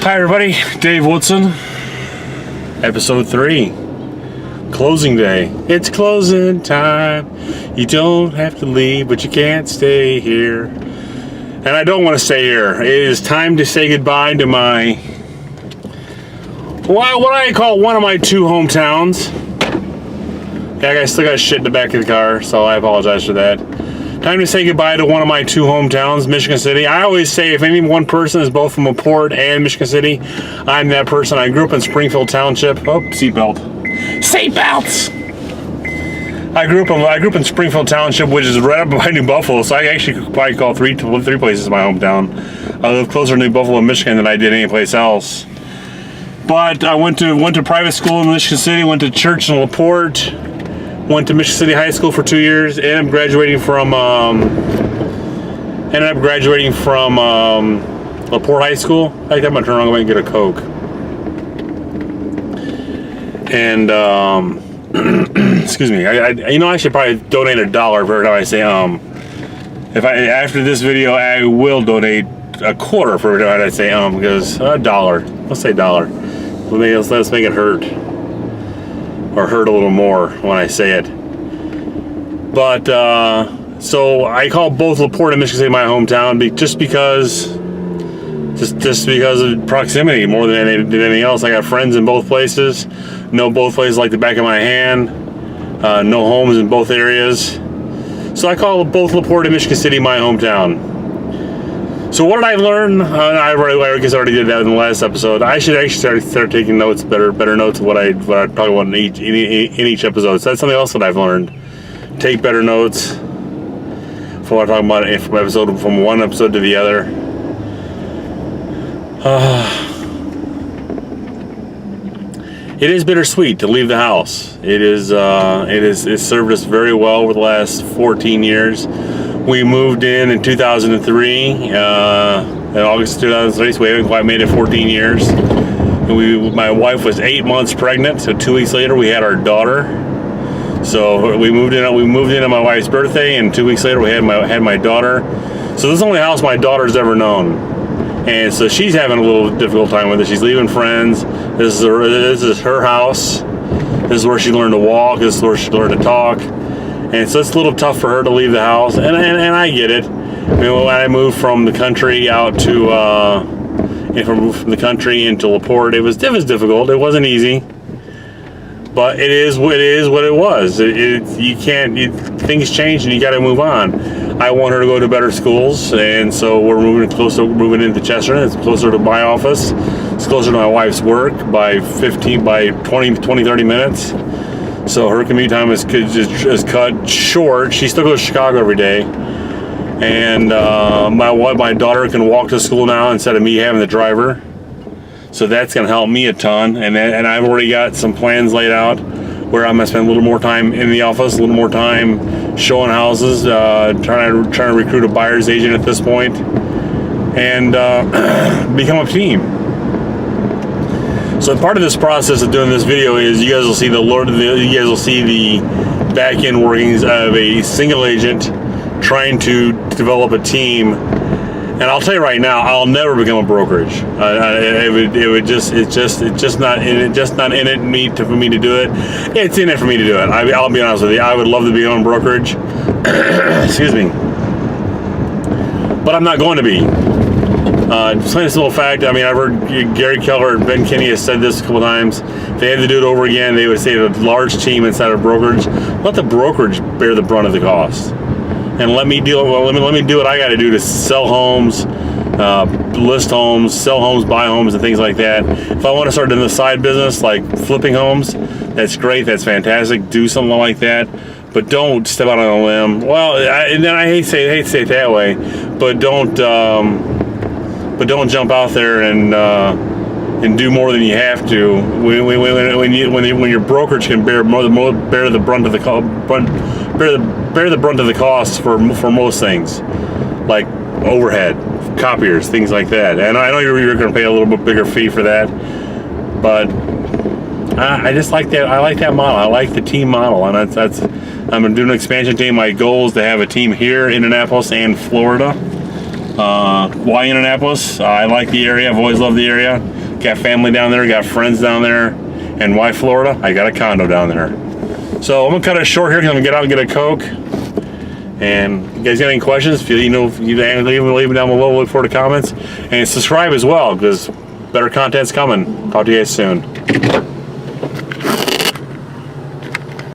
Hi everybody, Dave Woodson, episode 3, closing day. It's closing time. You don't have to leave, but you can't stay here. And I don't want to stay here. It is time to say goodbye to my, what I call one of my two hometowns. Yeah, I still got shit in the back of the car, so I apologize for that. Time to say goodbye to one of my two hometowns, Michigan City. I always say if any one person is both from LaPorte and Michigan City, I'm that person. I grew up in Springfield Township. Oh, seatbelt. Seatbelts! I grew up in Springfield Township, which is right up by New Buffalo, so I actually could probably call three places my hometown. I live closer to New Buffalo, Michigan than I did any place else. But I went to private school in Michigan City, went to church in LaPorte. Went to Michigan City High School for 2 years, and I'm graduating from LaPorte High School. I think I'm gonna turn around and go and get a Coke. And excuse me, I should probably donate $1 for every time I say after this video, I will donate a quarter for every time I say because $1. Let's say $1. Let's make it hurt. Or hurt a little more when I say it. But so I call both LaPorte and Michigan City my hometown just because of proximity more than anything else. I got friends in both places, know both places like the back of my hand, know homes in both areas. So I call both LaPorte and Michigan City my hometown. So what did I learn? I guess I already did that in the last episode. I should actually start taking notes, better notes of what I talk about in each episode. So that's something else that I've learned. Take better notes from what I talk about from one episode to the other. It is bittersweet to leave the house. It's served us very well over the last 14 years. We moved in 2003, in August 2003, so we haven't quite made it 14 years. And my wife was 8 months pregnant, so 2 weeks later we had our daughter. So we moved in on my wife's birthday, and 2 weeks later we had my daughter. So this is the only house my daughter's ever known. And so she's having a little difficult time with it. She's leaving friends. This is her house. This is where she learned to walk. This is where she learned to talk. And so it's a little tough for her to leave the house, and I get it. I mean, when I moved from the country out to from the country into LaPorte, it was difficult. It wasn't easy, but it is what it was. Things change, and you got to move on. I want her to go to better schools, and so we're moving into Chesterton. It's closer to my office. It's closer to my wife's work by 20, 30 minutes. So her commute time is cut short. She still goes to Chicago every day. And my daughter can walk to school now instead of me having to drive her. So that's going to help me a ton. And I've already got some plans laid out where I'm going to spend a little more time in the office, a little more time showing houses, trying to recruit a buyer's agent at this point, and become a team. So part of this process of doing this video is you guys will see the back end workings of a single agent trying to develop a team. And I'll tell you right now, I'll never become a brokerage. It's just not in it for me to do it. It's in it for me to do it. I'll be honest with you. I would love to be on brokerage. Excuse me. But I'm not going to be. Plain and simple fact, I mean, I've heard Gary Keller and Ben Kinney has said this a couple times. If they had to do it over again, they would say a large team inside of brokerage. Let the brokerage bear the brunt of the cost, and let me do what I got to do to sell homes, list homes, sell homes, buy homes, and things like that. If I want to start doing a side business like flipping homes, that's great, that's fantastic. Do something like that, but don't step out on a limb. Well, I hate to say it that way, but don't jump out there and do more than you have to. When your brokerage can bear the brunt of the cost for most things, like overhead, copiers, things like that. And I know you're going to pay a little bit bigger fee for that, but I just like that. I like that model. I like the team model, and that's I'm doing an expansion team. My goal is to have a team here in Indianapolis and Florida. Why Indianapolis? I like the area. I've always loved the area. got family down there, got friends down there. And why Florida? I got a condo down there. So I'm gonna cut it short here because I'm gonna get out and get a Coke. And you guys got any questions? If you leave them down below. Look forward to comments and subscribe as well because better content's coming. Talk to you guys soon.